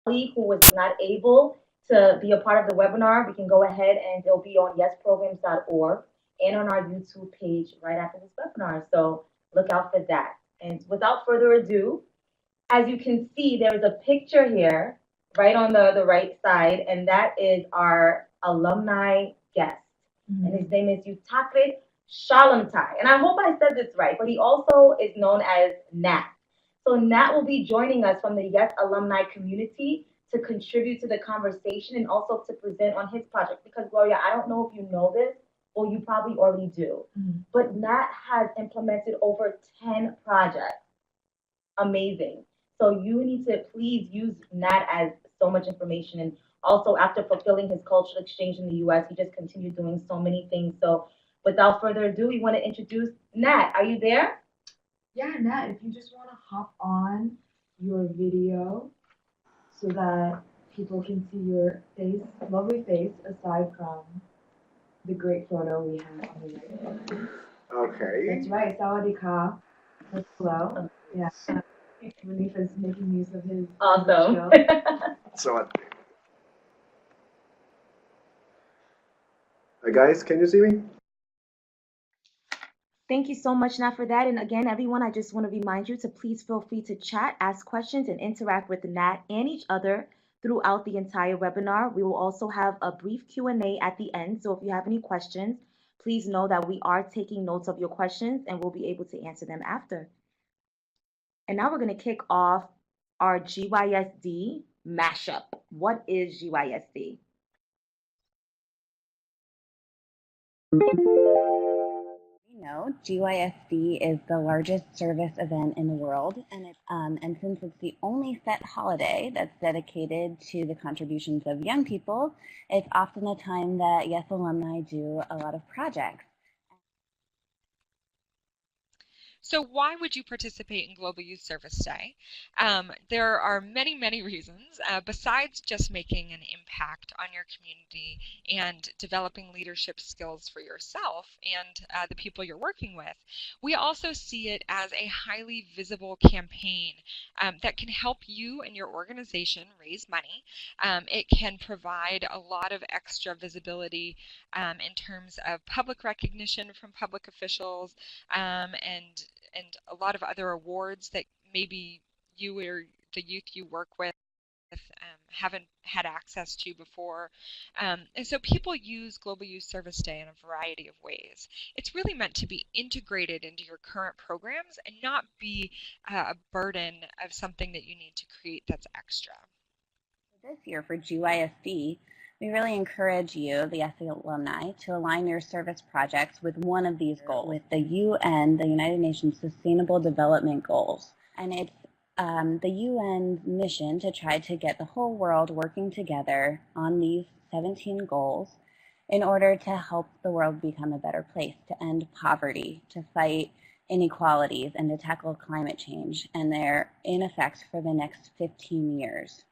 who was not able to be a part of the webinar, we can go ahead and it'll be on yesprograms.org and on our YouTube page right after this webinar. So look out for that. And without further ado, as you can see, there is a picture here right on the right side, and that is our alumni guest. And his name is Yutthakrit Chalermthai. And I hope I said this right, but he also is known as Nat. So Nat will be joining us from the YES alumni community to contribute to the conversation and also to present on his project. Because Gloria, I don't know if you know this, or you probably already do, but Nat has implemented over 10 projects. Amazing. So you need to please use Nat as so much information. And also after fulfilling his cultural exchange in the US, he just continued doing so many things. So without further ado, we want to introduce Nat. Are you there? Yeah, Nat, if you just want to hop on your video so that people can see your face, lovely face, aside from the great photo we have on the right. Okay. That's right, Sawadee-ka. That's hello. Yeah. Relief is making use of his Awesome. So, guys, can you see me? Thank you so much, Nat, for that. And again, everyone, I just want to remind you to please feel free to chat, ask questions, and interact with Nat and each other throughout the entire webinar. We will also have a brief Q&A at the end. So if you have any questions, please know that we are taking notes of your questions and we'll be able to answer them after. And now we're going to kick off our GYSD mashup. What is GYSD? GYSD is the largest service event in the world, and since it's the only set holiday that's dedicated to the contributions of young people, it's often a time that YES alumni do a lot of projects. So why would you participate in Global Youth Service Day? There are many, many reasons, besides just making an impact on your community and developing leadership skills for yourself and the people you're working with. We also see it as a highly visible campaign that can help you and your organization raise money. It can provide a lot of extra visibility in terms of public recognition from public officials and a lot of other awards that maybe you or the youth you work with haven't had access to before. And so people use Global Youth Service Day in a variety of ways. It's really meant to be integrated into your current programs and not be a burden of something that you need to create that's extra. This year for GYSD, we really encourage you, the YES alumni, to align your service projects with one of these goals, with the UN, the United Nations Sustainable Development Goals. And it's the UN's mission to try to get the whole world working together on these 17 goals in order to help the world become a better place, to end poverty, to fight inequalities, and to tackle climate change. And they're in effect for the next 15 years.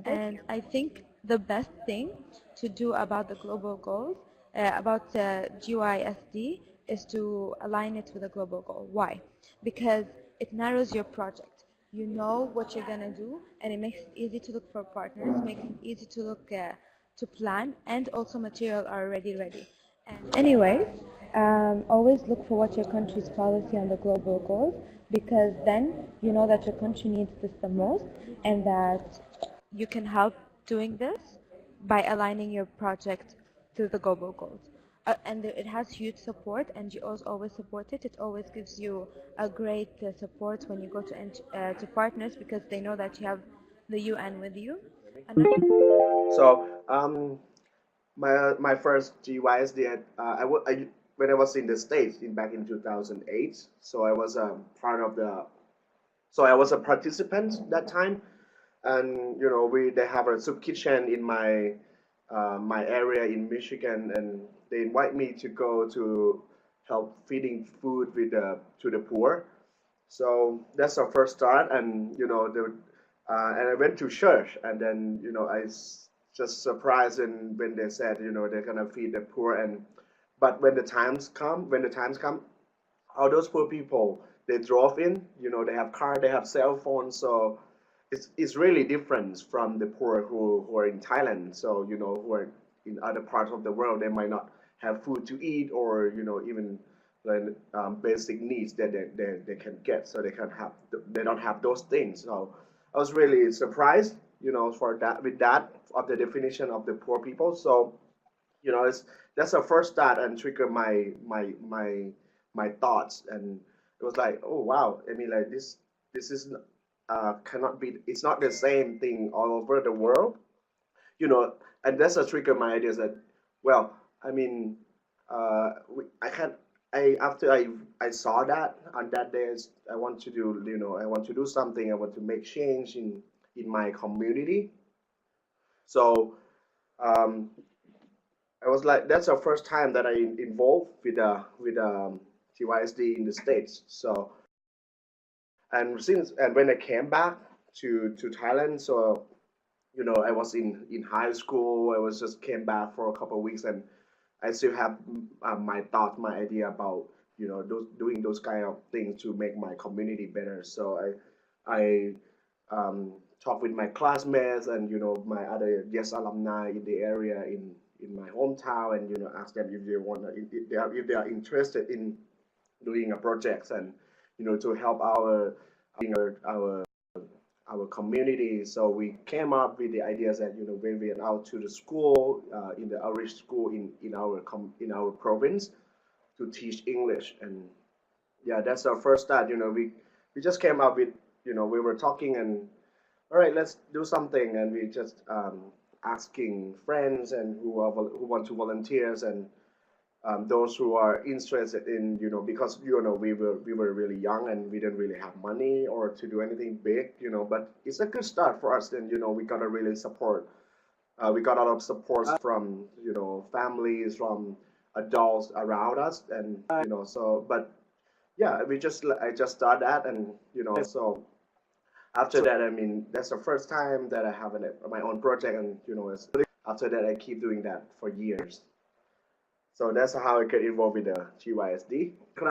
And I think the best thing to do about the global goals, about GYSD, is to align it with a global goal. Why? Because it narrows your project. You know what you're going to do, and it makes it easy to look for partners, makes it easy to look to plan, and also material are already ready. And anyways, always look for what your country's policy on the global goals, because then you know that your country needs this the most, and that you can help doing this by aligning your project to the global goals. And it has huge support, NGOs always support it. It always gives you a great support when you go to partners, because they know that you have the UN with you. So, my first GYSD, when I was in the States back in 2008, so I was I was a participant that time. And they have a soup kitchen in my area in Michigan, and they invite me to go to help feeding food to the poor. So that's our first start, and and I went to church, and then just surprised when they said they're gonna feed the poor, but when the times come, all those poor people, they drove in, they have car, they have cell phones, so it's really different from the poor who are in Thailand. So who are in other parts of the world, they might not have food to eat, or even like basic needs that they can get. So they don't have those things. So I was really surprised, for that with that of the definition of the poor people. So that's the first start and trigger my thoughts, and it was like, oh wow, I mean, like this is cannot be, it's not the same thing all over the world, and that's a trigger my ideas that, well, I mean, I can't. After I saw that on that day, I want to do, I want to do something. I want to make change in my community. So um, I was like, that's the first time that I involved with GYSD in the States. So and when I came back to Thailand, so I was in high school. I was just came back for a couple of weeks, and I still have my thoughts, my idea about doing those kind of things to make my community better. So I talked with my classmates and my other YES alumni in the area in my hometown, and ask them if they want, if they are interested in doing a project, and to help our our community. So we came up with the ideas that when we are out to the school, in the outreach school in our province, to teach English. And yeah, that's our first start. We just came up with, we were talking, and all right, let's do something, and we just asking friends and who want to volunteers, and those who are interested in, because we were really young, and we didn't really have money or to do anything big, but it's a good start for us. And we got a really support. We got a lot of support from families, from adults around us, and so. But yeah, I just started that, and so after that, I mean, that's the first time that I have my own project, and after that I keep doing that for years. So that's how I get involved with the GYSD. From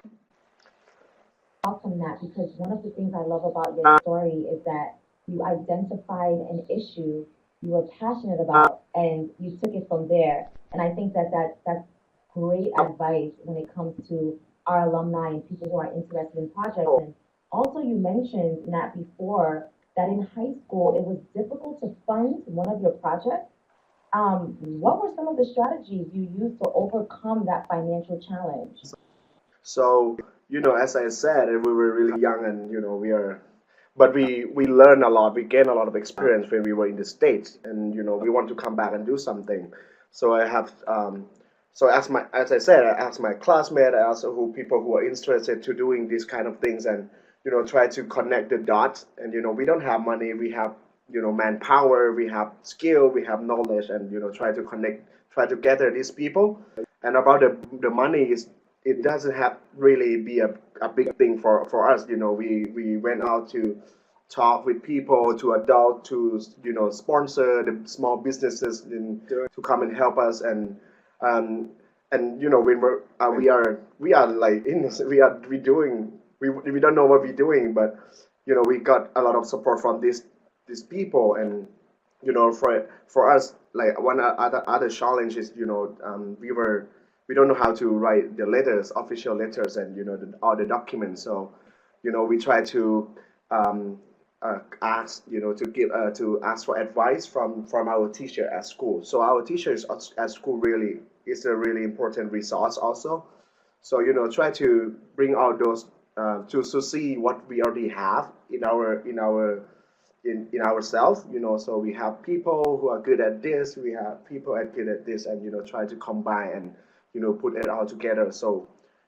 that, because one of the things I love about your story is that you identified an issue you were passionate about, and you took it from there. And I think that's great advice when it comes to our alumni and people who are interested in projects. And also, you mentioned, Nat, before, that in high school it was difficult to fund one of your projects. What were some of the strategies you used to overcome that financial challenge? So as I said, we were really young, and but we learned a lot. We gained a lot of experience when we were in the States, and we want to come back and do something. So I have so as I said, I asked my classmates, I asked people who are interested to doing these kind of things, and try to connect the dots. And we don't have money, we have manpower, we have skill, we have knowledge, and try to connect, try to gather these people. And about the money, is it doesn't have really be a big thing for us. We went out to talk with people, to adult, to sponsor the small businesses to come and help us. And when we are like innocent, we don't know what we're doing, but we got a lot of support from these people. And for us, like one other challenge is, we don't know how to write the letters, official letters, and all the documents. So we try to ask, to ask for advice from our teacher at school. So our teachers at school really is a really important resource also. So try to bring out those, to see what we already have in ourselves. So we have people who are good at this, we have people who are good at this, and try to combine and put it all together. So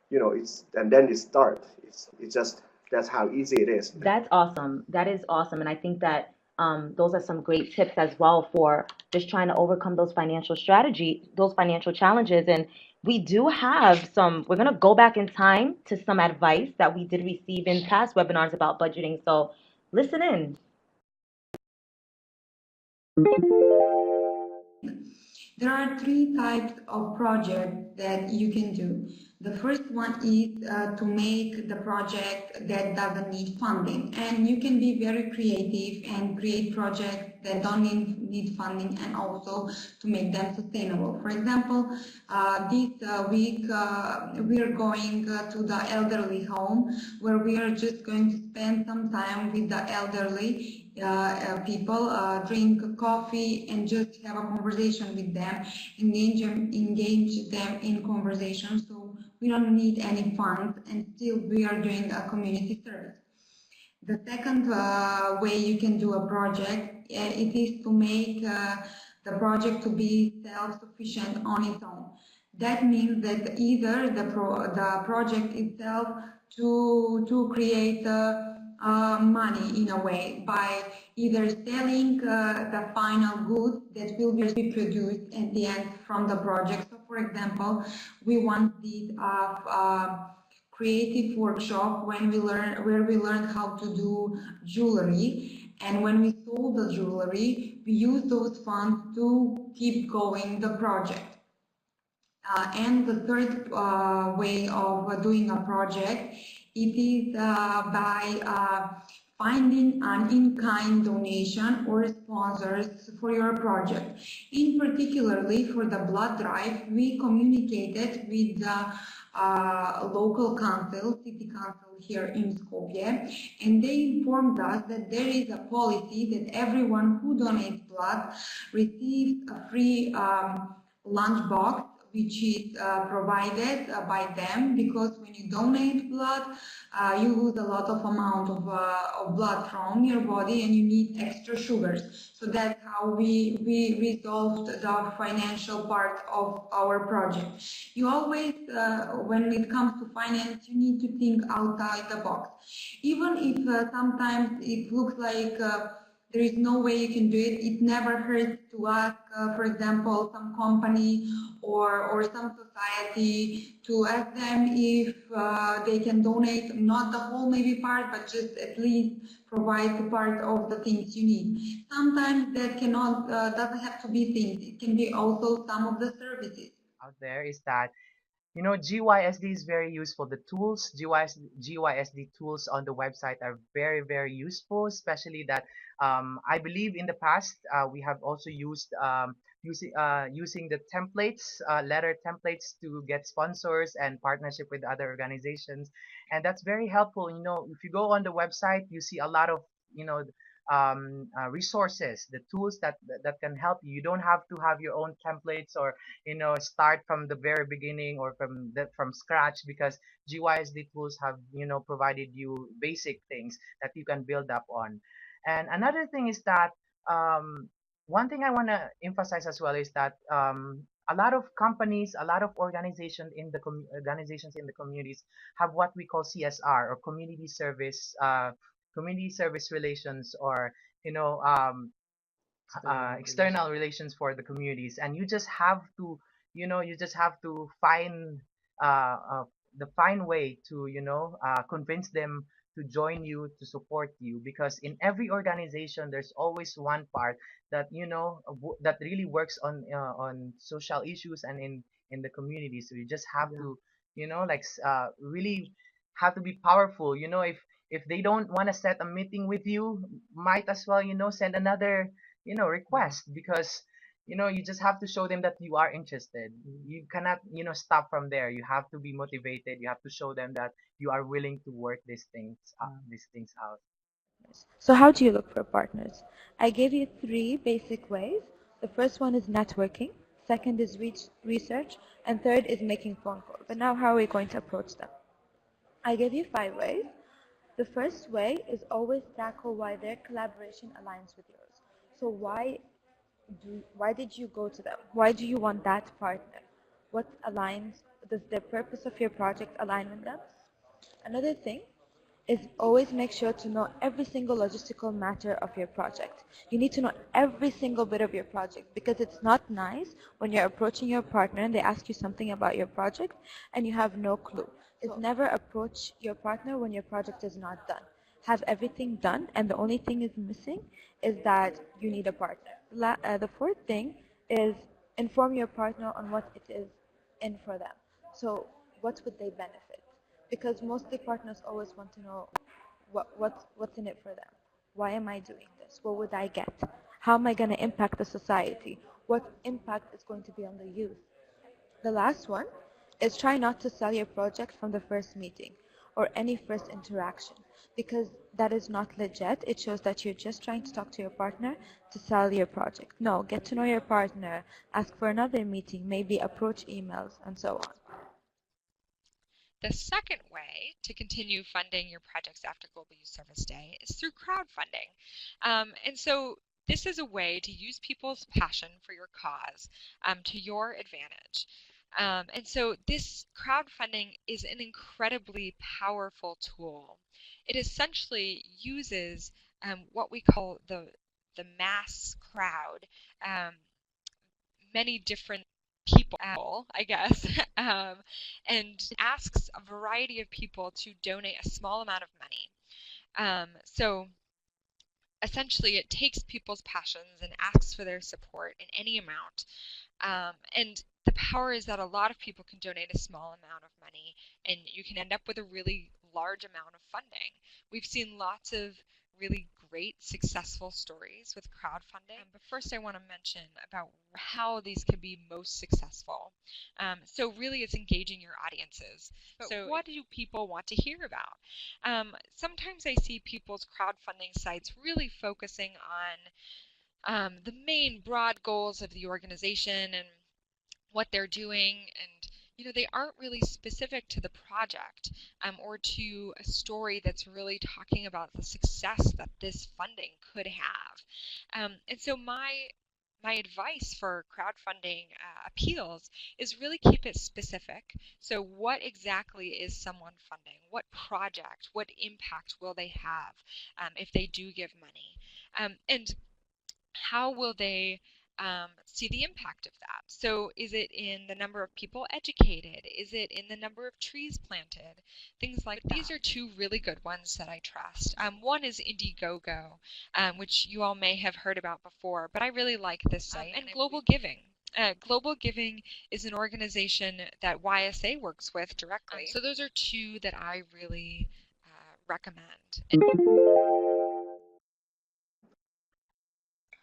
it's, and then it starts. It's just, that's how easy it is. That's awesome. That is awesome. And I think that those are some great tips as well for just trying to overcome those those financial challenges. And we do have we're going to go back in time to some advice that we did receive in past webinars about budgeting. So listen in. There are three types of projects that you can do. The first one is to make the project that doesn't need funding, and you can be very creative and create projects that don't need funding, and also to make them sustainable. For example, this week we are going to the elderly home, where we are just going to spend some time with the elderly people, drink coffee and just have a conversation with them, engage them in conversation. So we don't need any funds, and still we are doing a community service. The second way you can do a project, it is to make the project to be self-sufficient on its own. That means that either the project itself to create money in a way by either selling the final goods that will be produced at the end from the project. So, for example, we once did a creative workshop where we learned how to do jewelry, and when we sold the jewelry, we used those funds to keep going the project. And the third way of doing a project, it is by finding an in-kind donation or sponsors for your project. In particularly for the blood drive, we communicated with the local council, city council here in Skopje, and they informed us that there is a policy that everyone who donates blood receives a free lunch box, which is provided by them, because when you donate blood, you lose a lot of amount of blood from your body, and you need extra sugars. So that's how we resolved the financial part of our project. You always, when it comes to finance, you need to think outside the box. Even if sometimes it looks like there is no way you can do it, it never hurts to ask, for example, some company or some society, to ask them if they can donate, not the whole maybe part, but just at least provide part of the things you need. Sometimes that cannot, doesn't have to be things, it can be also some of the services. Out there is that GYSD is very useful. The tools, GYSD tools on the website are very, very useful, especially that I believe in the past we have also used using the templates, letter templates to get sponsors and partnership with other organizations. And that's very helpful. If you go on the website, you see a lot of, resources, the tools that can help you. You don't have to have your own templates or start from the very beginning or from scratch, because GYSD tools have provided you basic things that you can build up on. And another thing is that one thing I want to emphasize as well is that a lot of companies, a lot of organizations in the communities have what we call CSR, or community service relations, or external relations for the communities. And you just have to find the fine way to convince them to join you, to support you, because in every organization there's always one part that that really works on social issues and in the community. So you just have to really have to be powerful. If they don't want to set a meeting with you, might as well send another request, because you just have to show them that you are interested. You cannot stop from there. You have to be motivated. You have to show them that you are willing to work these things out. So how do you look for partners? I gave you 3 basic ways. The first one is networking, second is research, and third is making phone calls. But now how are we going to approach them? I gave you 5 ways. The first way is always tackle why their collaboration aligns with yours. So why did you go to them? Why do you want that partner? What aligns? Does the purpose of your project align with them? Another thing is always make sure to know every single logistical matter of your project. You need to know every single bit of your project, because it's not nice when you're approaching your partner and they ask you something about your project and you have no clue. It's never approach your partner when your project is not done. Have everything done, and the only thing is missing is that you need a partner. The fourth thing is inform your partner on what it is in for them. So what would they benefit? Because mostly partners always want to know what's in it for them. Why am I doing this? What would I get? How am I going to impact the society? What impact is going to be on the youth? The last one is try not to sell your project from the first meeting or any first interaction, because that is not legit. It shows that you're just trying to talk to your partner to sell your project. No, get to know your partner, ask for another meeting, maybe approach emails, and so on. The second way to continue funding your projects after Global Youth Service Day is through crowdfunding. And so this is a way to use people's passion for your cause to your advantage. And so this crowdfunding is an incredibly powerful tool. It essentially uses what we call the mass crowd, many different people, I guess, and asks a variety of people to donate a small amount of money. So essentially it takes people's passions and asks for their support in any amount. And the power is that a lot of people can donate a small amount of money and you can end up with a really large amount of funding. We've seen lots of really great successful stories with crowdfunding, but first I want to mention about how these can be most successful. So really it's engaging your audiences. So what do people want to hear about? Sometimes I see people's crowdfunding sites really focusing on the main broad goals of the organization and what they're doing, and they aren't really specific to the project or to a story that's really talking about the success that this funding could have. And so my advice for crowdfunding appeals is really keep it specific. So what exactly is someone funding? What project, what impact will they have if they do give money? And how will they see the impact of that? So is it in the number of people educated? Is it in the number of trees planted? Things like that. These are two really good ones that I trust. One is Indiegogo, which you all may have heard about before, but I really like this site. And Global Giving. Global Giving is an organization that YSA works with directly. So those are two that I really recommend.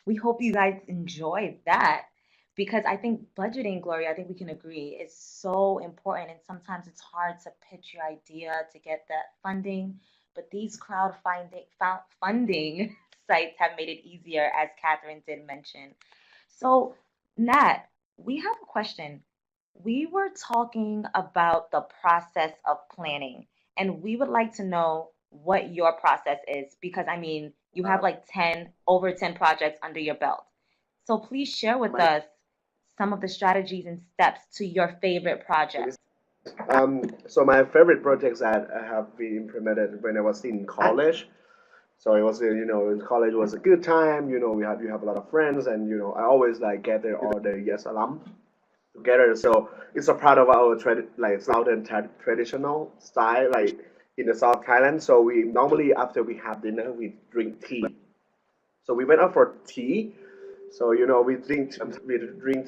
We hope you guys enjoyed that, because I think budgeting, Gloria, I think we can agree, is so important. And sometimes it's hard to pitch your idea to get that funding, but these funding sites have made it easier, as Catherine did mention. So, Nat, we have a question. We were talking about the process of planning, and we would like to know what your process is, because I mean, you have like over 10 projects under your belt. So please share with us some of the strategies and steps to your favorite project. So my favorite projects that have been implemented when I was in college. So it was, in college was a good time. You have a lot of friends, and I always gather all the YES alum together. So it's a part of our southern traditional style, in the South Thailand. So we normally, after we have dinner, we drink tea. So we went out for tea. So we drink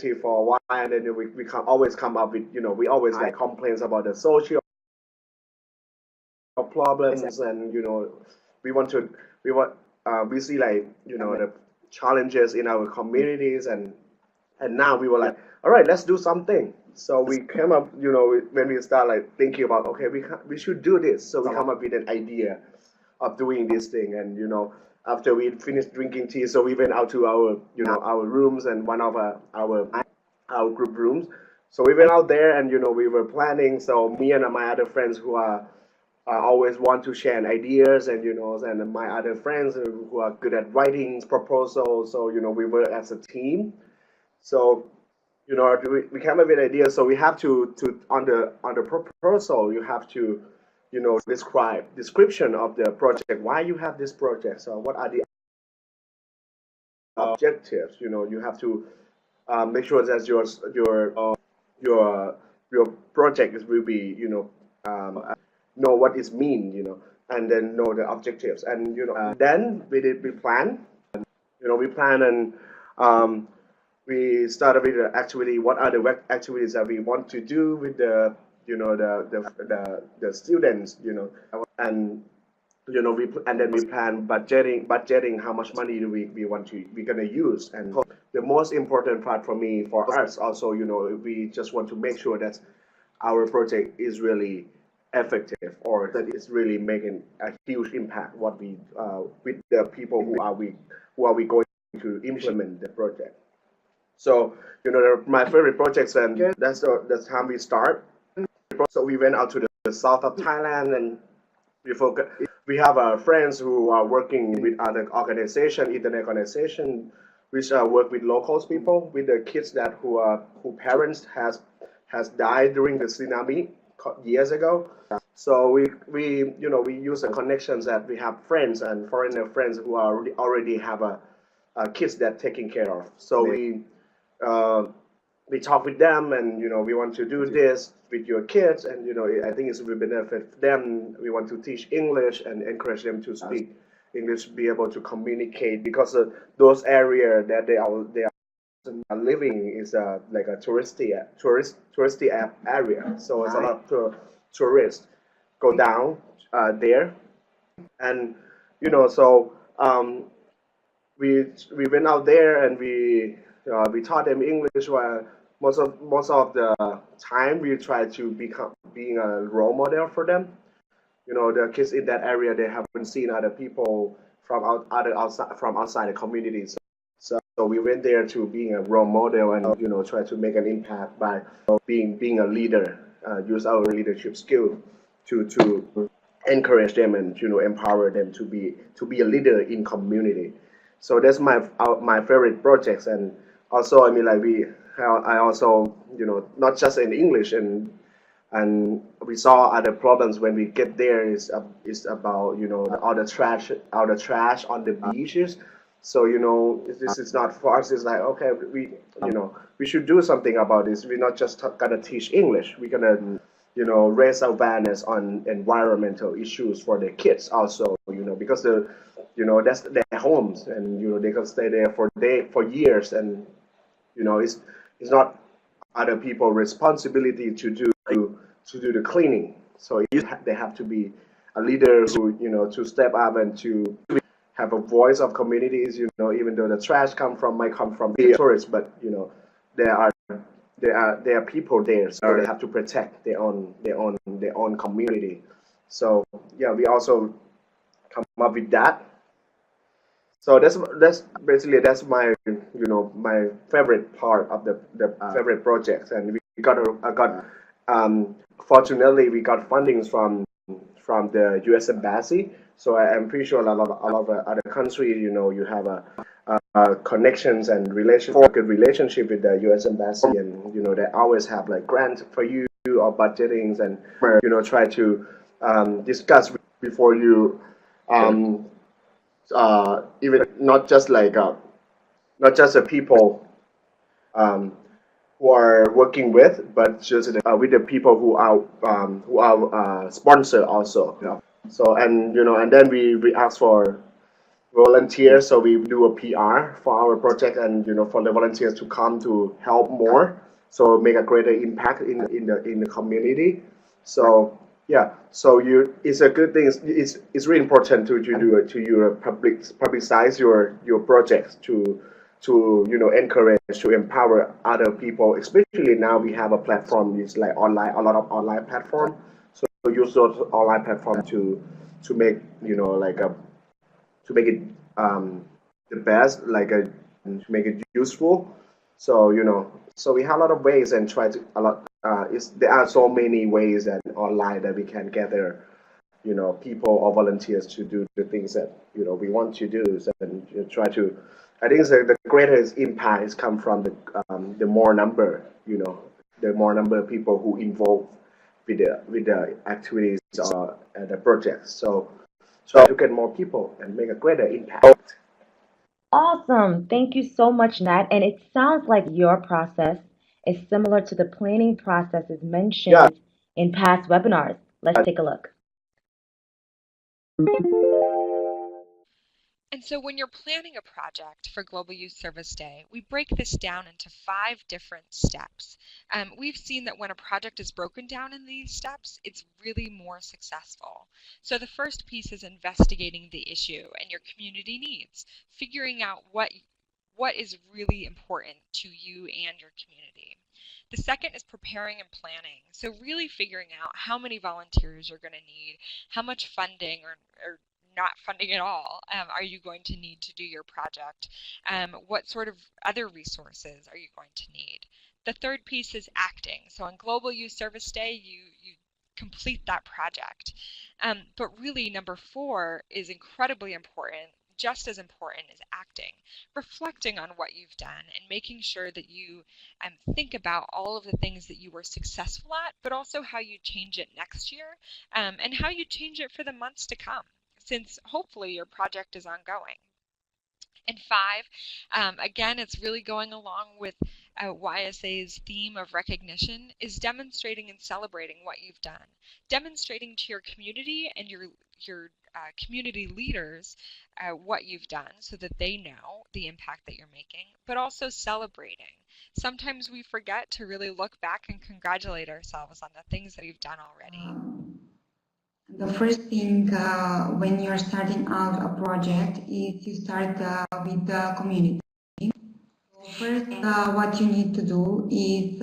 tea for a while, and then we always come up with we always complaints about the social problems, and we see the challenges in our communities, and now we were like, all right, let's do something. So we came up, when we start thinking about, okay, we should do this. So we come up with an idea of doing this thing, and after we finished drinking tea, so we went out to our our rooms, and one of our group rooms. So we went out there, and we were planning. So me and my other friends who are always want to share ideas, and and my other friends who are good at writing proposals. So we work as a team. So we came up with ideas. So we have to on the proposal, you have to description of the project, why you have this project. So what are the objectives? You have to make sure that your project will be know what it mean, and then know the objectives, and then we plan. We plan, and we started with actually what are the activities that we want to do with the the students, and then we plan budgeting how much money do we're gonna use. And the most important part for us also, we just want to make sure that our project is really effective, or that it's really making a huge impact with the people who are we going to implement the project. So my favorite projects, and that's the time we start. So we went out to the south of Thailand, and we have friends who are working with other organization, internet organization, which work with locals people, with the kids who parents has died during the tsunami years ago. So we use the connections that we have, friends and foreigner friends who already have a kids that taking care of. So uh, we talk with them, and we want to do this with your kids, and I think it will benefit them. We want to teach English and encourage them to speak English, be able to communicate, because those areas that they are living is like a touristy area. So it's a lot of tourists go down there, and so we went out there, and we taught them English. While most of the time we try to become being a role model for them. The kids in that area, they haven't seen other people from outside the communities. So we went there to being a role model, and try to make an impact by being a leader. Use our leadership skill to encourage them, and empower them to be a leader in community. So that's my favorite projects. And also, I mean, like I also, not just in English, and we saw other problems when we get there is about all the trash on the beaches. So this is not for us. It's like, okay, we should do something about this. We're not just gonna teach English. We're gonna raise awareness on environmental issues for the kids also. Because that's their homes, and they can stay there for years, and it's not other people's responsibility to do the cleaning. So they have to be a leader who to step up and to have a voice of communities. Even though the trash might come from the tourists, but there are people there, so they have to protect their own community. So yeah, we also come up with that. So that's basically my my favorite part of the favorite projects. And I got fortunately we got fundings from the U.S. Embassy. So I'm pretty sure a lot of other countries, you have connections and good relationship with the U.S. Embassy, and they always have like grants for you or budgetings, and try to discuss before you even not just the people who are working with, but just with the people who are sponsor also. So and then we ask for volunteers. So we do a PR for our project, and for the volunteers to come to help more, so make a greater impact in the community. So yeah, so it's a good thing. It's really important to do it, to publicize your projects, to encourage, to empower other people. Especially now we have a platform. It's like a lot of online platform. So use those online platform to make to make it the best, to make it useful. So so we have a lot of ways, and try to a lot. There are so many ways and online that we can gather, people or volunteers to do the things that we want to do, and try to. I think the greatest impact has come from the more number, the more number of people who involve with the activities and the projects. So try to get more people and make a greater impact. Awesome. Thank you so much, Nat. And it sounds like your process is similar to the planning processes Yeah. mentioned in past webinars. Let's take a look. And so when you're planning a project for Global Youth Service Day, we break this down into 5 different steps. We've seen that when a project is broken down in these steps, it's really more successful. So the first piece is investigating the issue and your community needs, figuring out what is really important to you and your community. The second is preparing and planning. So really figuring out how many volunteers you're going to need, how much funding or not funding at all are you going to need to do your project? What sort of other resources are you going to need? The third piece is acting. So on Global Youth Service Day, you complete that project. But really, number 4 is incredibly important, just as important as acting, reflecting on what you've done and making sure that you think about all of the things that you were successful at, but also how you change it next year and how you change it for the months to come, since hopefully your project is ongoing. And 5, again, it's really going along with YSA's theme of recognition, is demonstrating and celebrating what you've done. Demonstrating to your community and your community leaders what you've done so that they know the impact that you're making, but also celebrating. Sometimes we forget to really look back and congratulate ourselves on the things that we've done already. The first thing when you're starting out a project is you start with the community. First, what you need to do is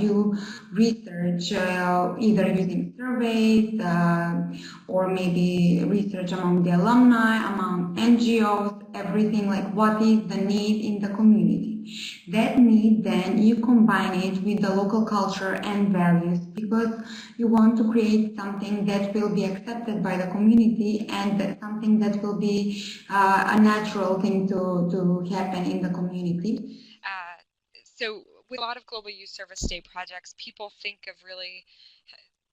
you research either using surveys or maybe research among the alumni, among NGOs, everything like what is the need in the community. That need, then you combine it with the local culture and values because you want to create something that will be accepted by the community and something that will be a natural thing to happen in the community. So with a lot of Global Youth Service Day projects, people think of really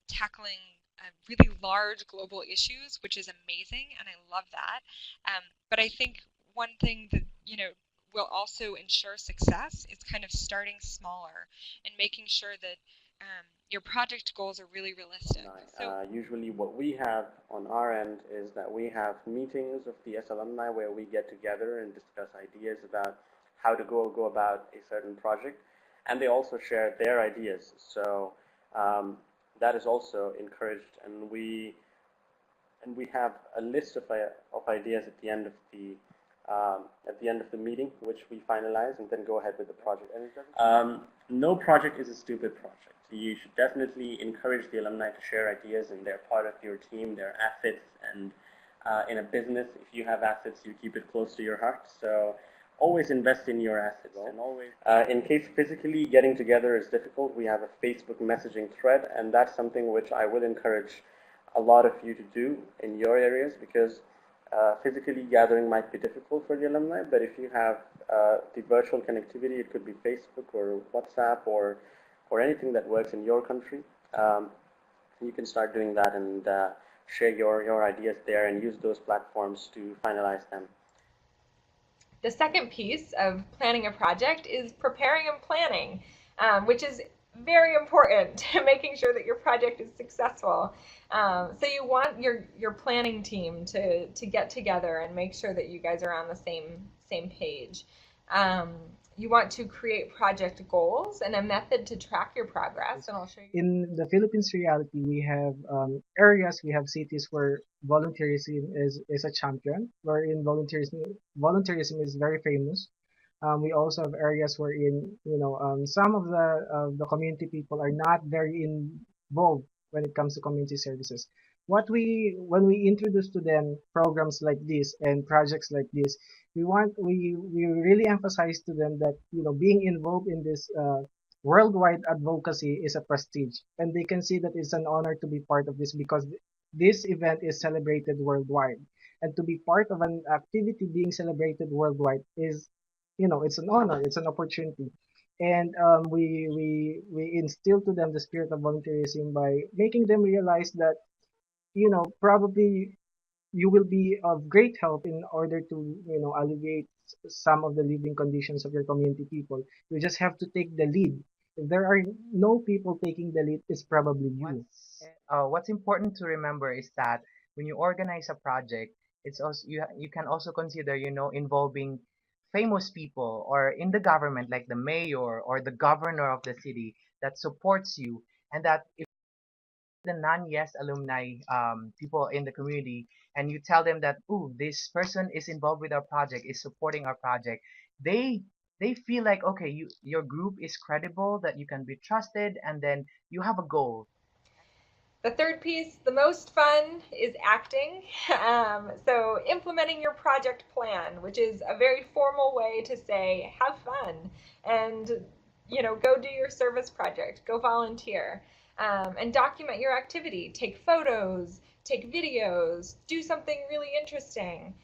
tackling really large global issues, which is amazing, and I love that. But I think one thing that, will also ensure success is kind of starting smaller and making sure that your project goals are really realistic. Usually what we have on our end is that we have meetings of the YES alumni where we get together and discuss ideas about how to go about a certain project, and they also share their ideas. So that is also encouraged, and we have a list of ideas at the end of the meeting, which we finalize and then go ahead with the project. No project is a stupid project. You should definitely encourage the alumni to share ideas, and they're part of your team, they're assets, and in a business, if you have assets, you keep it close to your heart. So always invest in your assets, and always, in case physically getting together is difficult, we have a Facebook messaging thread, and that's something which I would encourage a lot of you to do in your areas, because physically gathering might be difficult for the alumni, but if you have the virtual connectivity, it could be Facebook or WhatsApp or anything that works in your country, you can start doing that and share your ideas there and use those platforms to finalize them. The second piece of planning a project is preparing and planning, which is very important to making sure that your project is successful. So you want your planning team to get together and make sure that you guys are on the same page. You want to create project goals and a method to track your progress, and I'll show you. In the Philippines reality, we have areas, we have cities where volunteerism is a champion, wherein volunteerism is very famous. We also have areas wherein some of the community people are not very involved when it comes to community services. When we introduce to them programs like this and projects like this, we really emphasize to them that being involved in this worldwide advocacy is a prestige, and they can see that it's an honor to be part of this because this event is celebrated worldwide, and to be part of an activity being celebrated worldwide is it's an honor, it's an opportunity. And we instill to them the spirit of volunteerism by making them realize that probably you will be of great help in order to alleviate some of the living conditions of your community people. You just have to take the lead. If there are no people taking the lead, it's probably you. What's important to remember is that when you organize a project, it's also you can also consider, you know, involving famous people or in the government like the mayor or the governor of the city that supports you, and that if the non-YES alumni people in the community, and you tell them that, oh, this person is involved with our project, is supporting our project, they they feel like, okay, your group is credible, that you can be trusted, and then you have a goal. The third piece, the most fun, is acting. So implementing your project plan, which is a very formal way to say have fun and go do your service project, go volunteer, and document your activity. Take photos, take videos, do something really interesting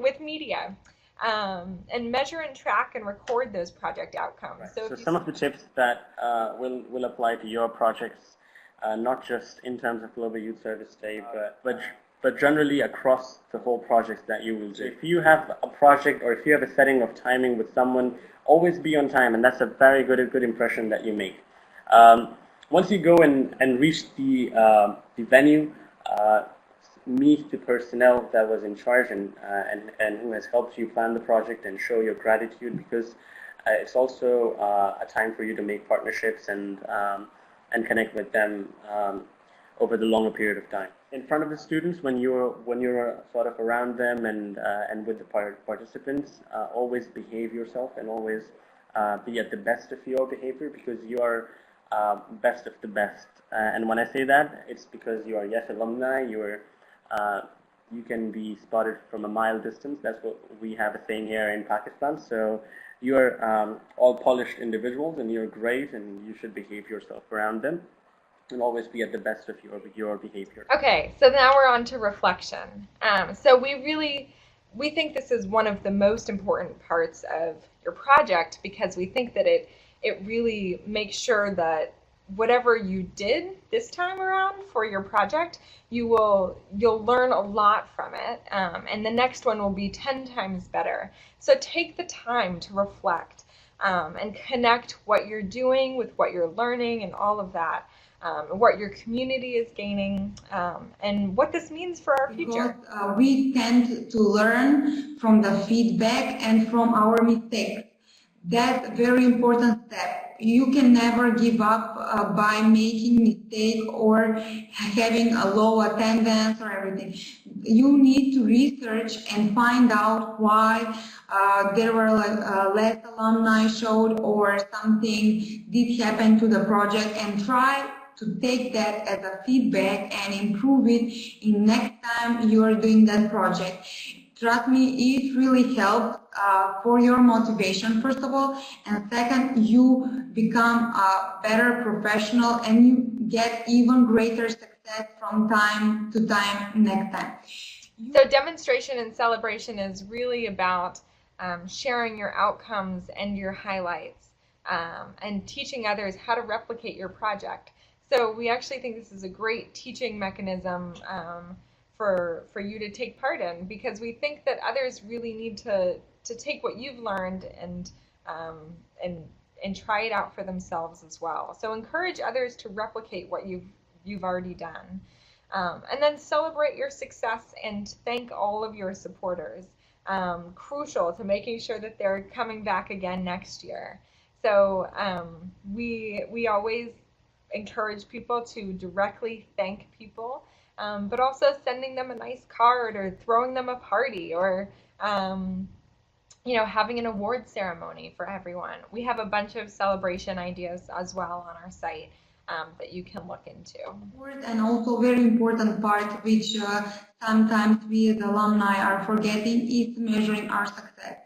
with media. And measure and track and record those project outcomes. Right. So, So some of the tips that will apply to your projects, not just in terms of Global Youth Service Day, but generally across the whole projects that you will do. If you have a project or if you have a setting of timing with someone, always be on time, and that's a very good impression that you make. Once you go and reach the venue, meet the personnel that was in charge and who has helped you plan the project, and show your gratitude, because it's also a time for you to make partnerships and connect with them over the longer period of time. In front of the students, when you're sort of around them and with the participants, always behave yourself and always be at the best of your behavior, because you are best of the best. And when I say that, it's because you are YES alumni. You can be spotted from a mile distance. That's what we have a saying here in Pakistan. So you're all polished individuals, and you're great, and you should behave yourself around them and always be at the best of your behavior. Okay, so now we're on to reflection. So we think this is one of the most important parts of your project, because we think that it really makes sure that whatever you did this time around for your project, you'll learn a lot from it, and the next one will be 10 times better. So take the time to reflect and connect what you're doing with what you're learning and all of that, what your community is gaining, and what this means for our future. Because we tend to learn from the feedback and from our mistakes. That's a very important step. You can never give up by making mistake or having a low attendance or everything. You need to research and find out why there were less alumni showed or something did happen to the project, and try to take that as a feedback and improve it in next time you are doing that project. Trust me, it really helps for your motivation, first of all, and second, you become a better professional and you get even greater success from time to time next time. So demonstration and celebration is really about sharing your outcomes and your highlights, and teaching others how to replicate your project. So we actually think this is a great teaching mechanism for you to take part in, because we think that others really need to take what you've learned and try it out for themselves as well. So encourage others to replicate what you've already done, and then celebrate your success and thank all of your supporters. Crucial to making sure that they're coming back again next year. So we always encourage people to directly thank people, but also sending them a nice card or throwing them a party, or having an award ceremony for everyone. We have a bunch of celebration ideas as well on our site that you can look into. And also very important part, which sometimes we as alumni are forgetting, is measuring our success.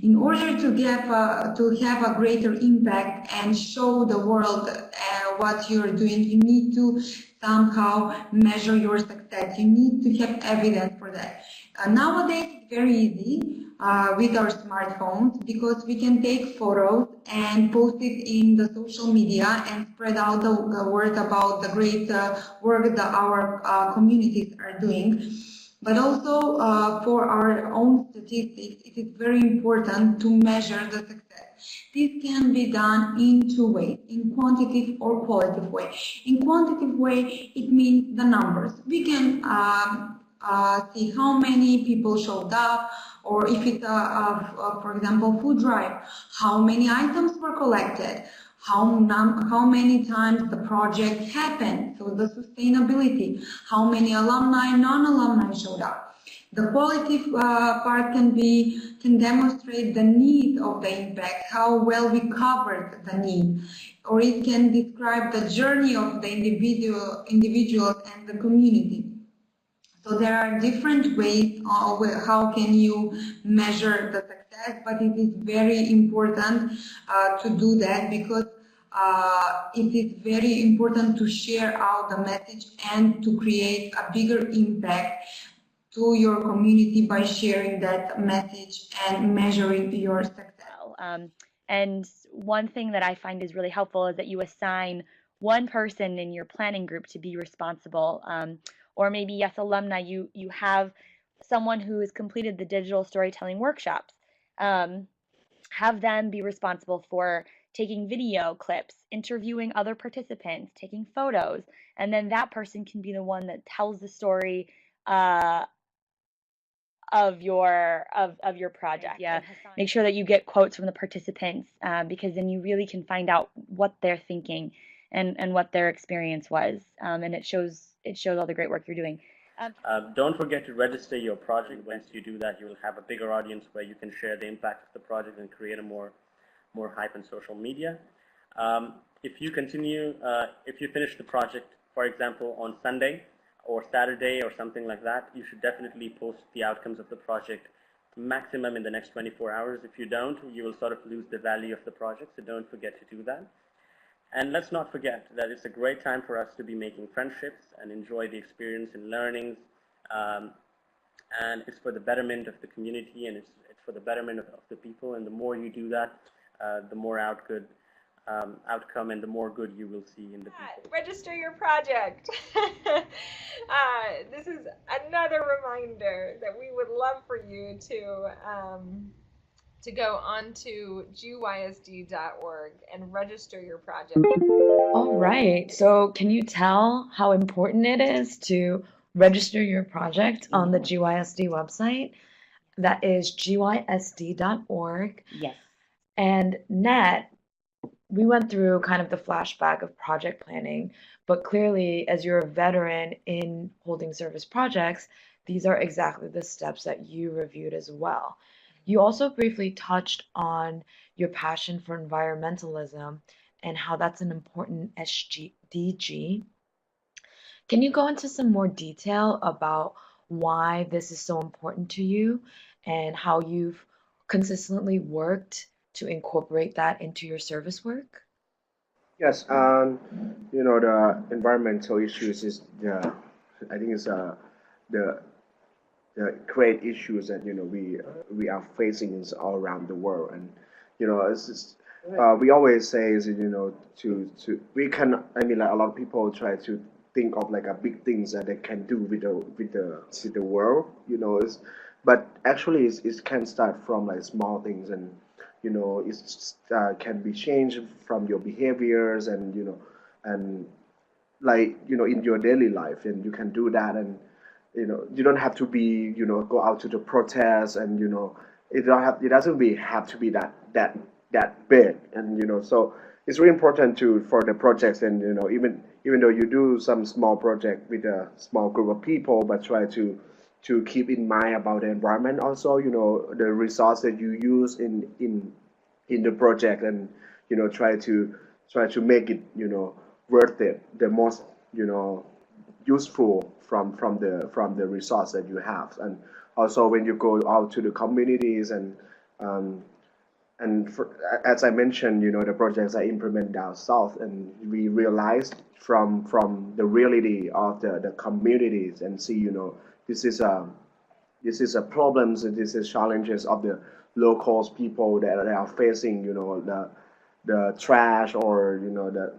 In order to have a greater impact and show the world what you're doing, you need to somehow measure your success. You need to have evidence for that. Nowadays, it's very easy with our smartphones, because we can take photos and post it in the social media and spread out the word about the great work that our communities are doing. But also for our own statistics, it is very important to measure the success. This can be done in two ways, in quantitative or qualitative way. In quantitative way, it means the numbers. We can see how many people showed up, or if it's for example, food drive, how many items were collected, how many times the project happened, so the sustainability, how many alumni, non-alumni showed up. The quality part can demonstrate the need of the impact, how well we covered the need, or it can describe the journey of the individuals and the community. So there are different ways of how can you measure the success, but it is very important to do that because it is very important to share out the message and to create a bigger impact to your community by sharing that message and measuring your success. And one thing that I find is really helpful is that you assign one person in your planning group to be responsible. Or maybe, yes, alumni, you have someone who has completed the digital storytelling workshops. Have them be responsible for taking video clips, interviewing other participants, taking photos, and then that person can be the one that tells the story of your project. Yeah, make sure that you get quotes from the participants because then you really can find out what they're thinking and what their experience was, and it shows all the great work you're doing. Don't forget to register your project. Once you do that, you will have a bigger audience where you can share the impact of the project and create a more hype in social media. If you continue, if you finish the project, for example, on Sunday or Saturday or something like that, you should definitely post the outcomes of the project maximum in the next 24 hours. If you don't, you will sort of lose the value of the project, so don't forget to do that. And let's not forget that it's a great time for us to be making friendships and enjoy the experience and learnings. And it's for the betterment of the community, and it's for the betterment of the people. And the more you do that, the more outcome and the more good you will see in the people. Register your project. This is another reminder that we would love for you to go on to GYSD.org and register your project. All right. So can you tell how important it is to register your project on the GYSD website? That is gysd.org. Yes. And Nat, we went through kind of the flashback of project planning, but clearly, as you're a veteran in holding service projects, these are exactly the steps that you reviewed as well. You also briefly touched on your passion for environmentalism and how that's an important SDG. Can you go into some more detail about why this is so important to you and how you've consistently worked to incorporate that into your service work? Yes, the environmental issues is I think it's the great issues that we are facing all around the world, and it's just, we always say is to we can, I mean, like, a lot of people try to think of like a big things that they can do with the world, but actually it can start from like small things, and it's can be changed from your behaviors, and and like in your daily life, and you can do that, and you don't have to be go out to the protest, and it doesn't have to be that big, and so it's really important for the projects, and even though you do some small project with a small group of people, but try to keep in mind about the environment also, the resource that you use in the project, and try to make it worth it, the most useful from the resource that you have. And also when you go out to the communities, and as I mentioned, the projects I implement down south, and we realized from the reality of the communities, and see this is a problems, and this is challenges of the locals people that are facing, the trash, or the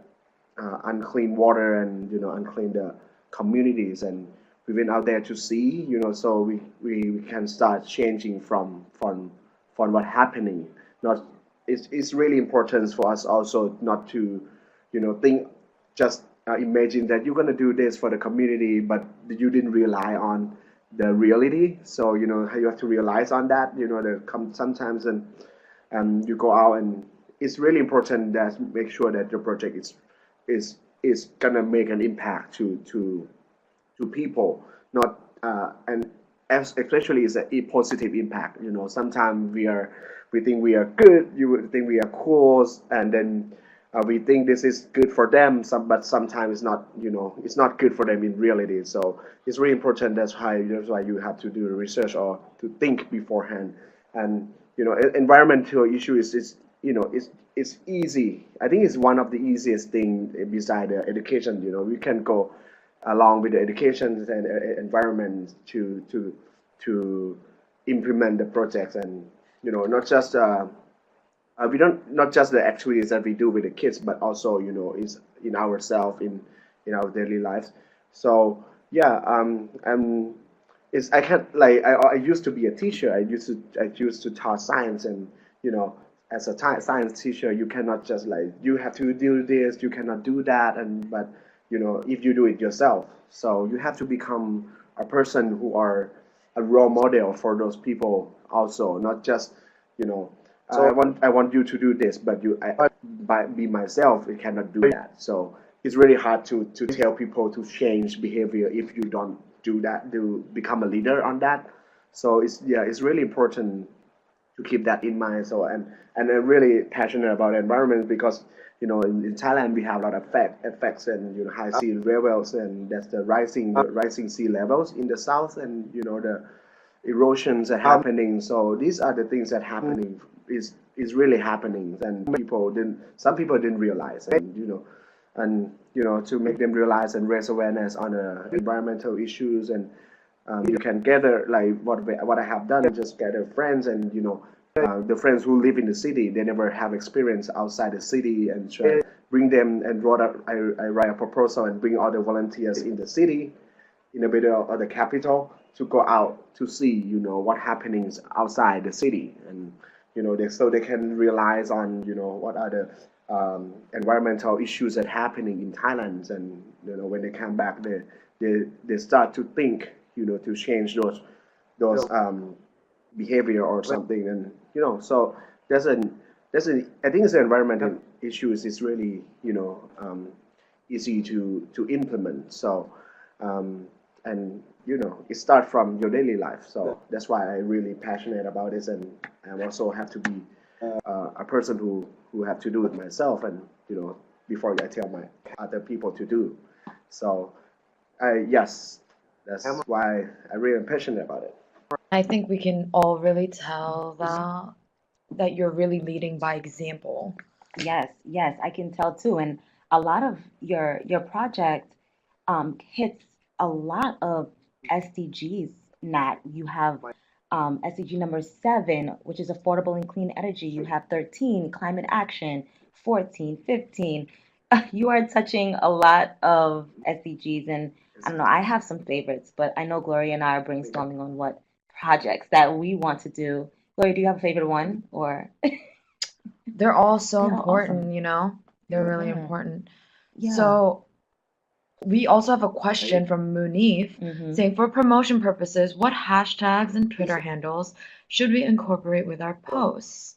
unclean water, and unclean the communities, and we went out there to see, so we can start changing from what happening. Not it's really important for us also not to think just imagine that you're going to do this for the community, but you didn't rely on the reality. So you have to realize on that. There come sometimes and you go out, and it's really important that make sure that your project is gonna make an impact to people, not and especially is a positive impact. Sometimes we think we are good, you would think we are cool, and then we think this is good for them. But sometimes it's not. It's not good for them in reality. So it's really important. That's why you have to do the research or to think beforehand. And environmental issue is it's easy. I think it's one of the easiest thing beside the education. We can go along with the education and environment to implement the projects, and not just we don't not just the activities that we do with the kids, but also is in ourselves in our daily lives. So yeah, it's I can't like I used to be a teacher. I used to taught science, and as a science teacher, you cannot just like you have to do this, you cannot do that, and but if you do it yourself, so you have to become a person who are a role model for those people also, not just you know so I want you to do this, but by be myself, I cannot do that. So it's really hard to tell people to change behavior if you don't do that, to become a leader on that. So it's really important to keep that in mind. So and I'm really passionate about environment because in Thailand we have a lot of effects and high sea levels, and that's the rising sea levels in the south, and the erosions are happening. So these are the things that happening is really happening, and some people didn't realize, and to make them realize and raise awareness on environmental issues. And you can gather like what I have done, just gather friends, and the friends who live in the city, they never have experience outside the city, and try bring them and I write a proposal and bring all the volunteers in the city, in the middle of the capital, to go out to see what happenings outside the city, and so they can realize on what are the environmental issues that happening in Thailand. And when they come back, they start to think to change those behavior or something. And so there's an I think the environmental issues is really easy to implement. So and it starts from your daily life. So that's why I really passionate about this, and I also have to be a person who have to do it myself, and before I tell my other people to do. So yes, that's why I really am passionate about it. I think we can all really tell that you're really leading by example. Yes, yes, I can tell too. And a lot of your project hits a lot of SDGs. Nat, you have SDG number 7, which is affordable and clean energy. You have 13, climate action, 14, 15. You are touching a lot of SDGs, and I don't know, I have some favorites, but I know Gloria and I are brainstorming on what projects that we want to do. Gloria, do you have a favorite one, or? They're all so Yeah, important, awesome. They're really Yeah, important. yeah. So we also have a question from Munif Mm-hmm. saying, for promotion purposes, what hashtags and Twitter handles should we incorporate with our posts?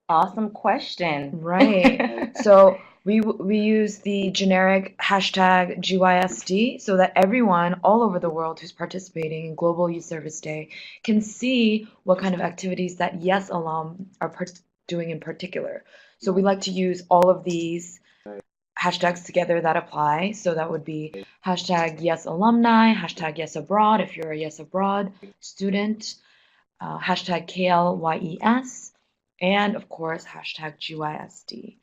Awesome question. Right. So we use the generic hashtag GYSD so that everyone all over the world who's participating in Global Youth Service Day can see what kind of activities that YES alum are doing in particular. So we like to use all of these hashtags together that apply. So that would be hashtag YES alumni, hashtag YES abroad if you're a YES abroad student, hashtag KLYES, and of course hashtag GYSD.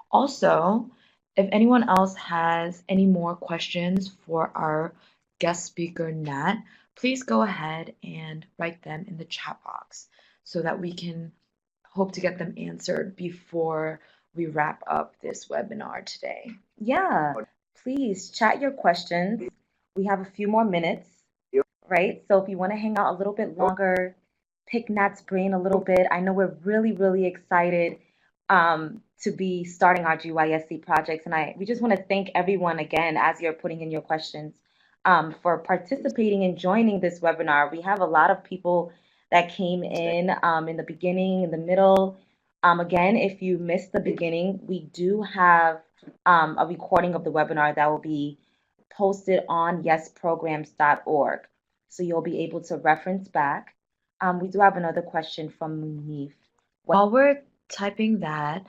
Also, if anyone else has any more questions for our guest speaker Nat, please go ahead and write them in the chat box so that we can hope to get them answered before we wrap up this webinar today. Yeah, please chat your questions. We have a few more minutes, right? So if you want to hang out a little bit longer, pick Nat's brain a little bit. I know we're really, really excited to be starting our GYSC projects, and we just want to thank everyone again as you're putting in your questions. for participating and joining this webinar. We have a lot of people that came in the beginning, in the middle. Again, if you missed the beginning, we do have a recording of the webinar that will be posted on yesprograms.org. So you'll be able to reference back. We do have another question from Munif. While we're typing that,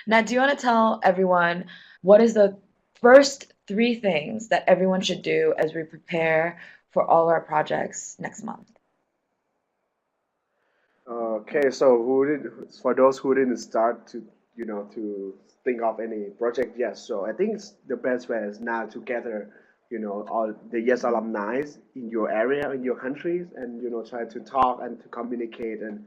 Nat, do you want to tell everyone what is the first 3 things that everyone should do as we prepare for all our projects next month? Okay, so for those who didn't start to, to think of any project yet, so I think the best way is now to gather, all the YES alumni in your area, in your countries, and, try to talk and to communicate and,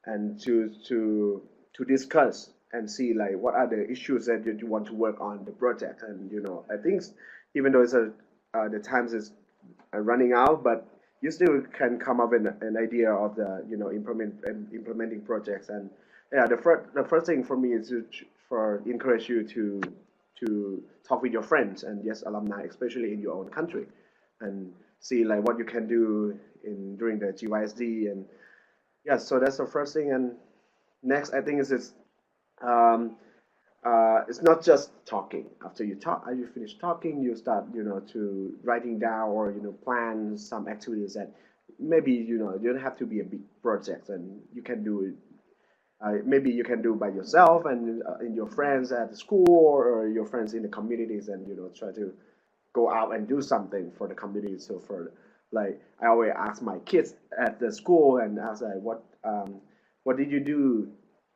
and to discuss and see like what are the issues that you want to work on the project. And, I think even though the times is running out, but you still can come up with an idea of the implementing projects. And yeah, the first thing for me is for encourage you to talk with your friends and YES alumni, especially in your own country, and see like what you can do during the GYSD. And yeah, so that's the first thing. And next, I think is it's not just talking. After you finish talking, you start, to writing down or, plan some activities that maybe, you don't have to be a big project, and you can do it. Maybe you can do by yourself and in your friends at the school or your friends in the communities, and, try to go out and do something for the community. So for like, I always ask my kids at the school and ask like, what did you do?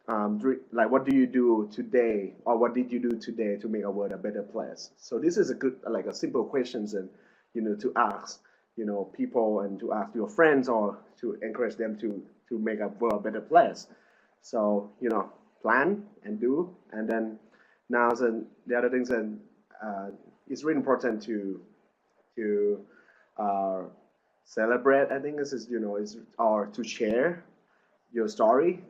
Like, what do you do today, or what did you do today to make our world a better place? So this is a good, like a simple questions, and to ask, people, and to ask your friends, or to encourage them to make our world a better place. So plan and do, and then now the other things, and it's really important to celebrate. I think this is or to share your story.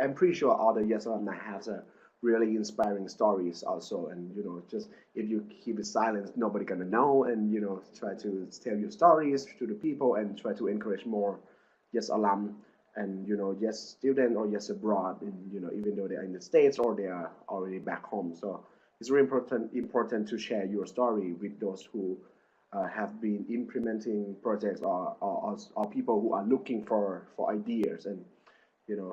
I'm pretty sure all the YES alumni have a really inspiring stories also, and just if you keep it silent, nobody gonna know, and try to tell your stories to the people and try to encourage more YES alum and YES student or YES abroad, and even though they're in the States or they are already back home. So it's really important to share your story with those who have been implementing projects, or people who are looking for ideas. And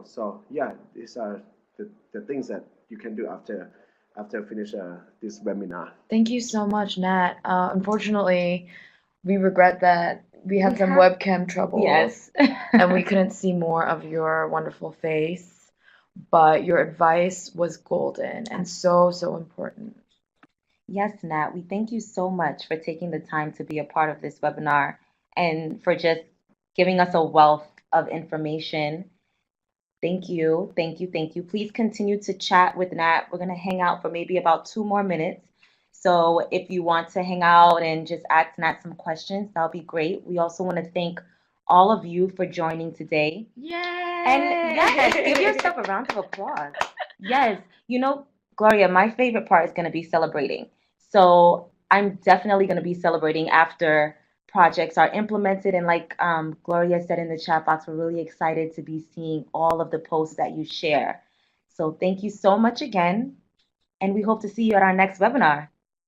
so yeah, these are the things that you can do after finish this webinar. Thank you so much, Nat. Unfortunately, we regret that we had some webcam troubles. Yes. And we couldn't see more of your wonderful face, but your advice was golden and so important. Yes, Nat, we thank you so much for taking the time to be a part of this webinar and for just giving us a wealth of information. Thank you, thank you, thank you. Please continue to chat with Nat. We're going to hang out for maybe about 2 more minutes. So if you want to hang out and just ask Nat some questions, that'll be great. We also want to thank all of you for joining today. Yay! And yes, give yourself a round of applause. Yes, Gloria, my favorite part is going to be celebrating. So I'm definitely going to be celebrating after projects are implemented. And like Gloria said in the chat box, we're really excited to be seeing all of the posts that you share. So thank you so much again. And we hope to see you at our next webinar.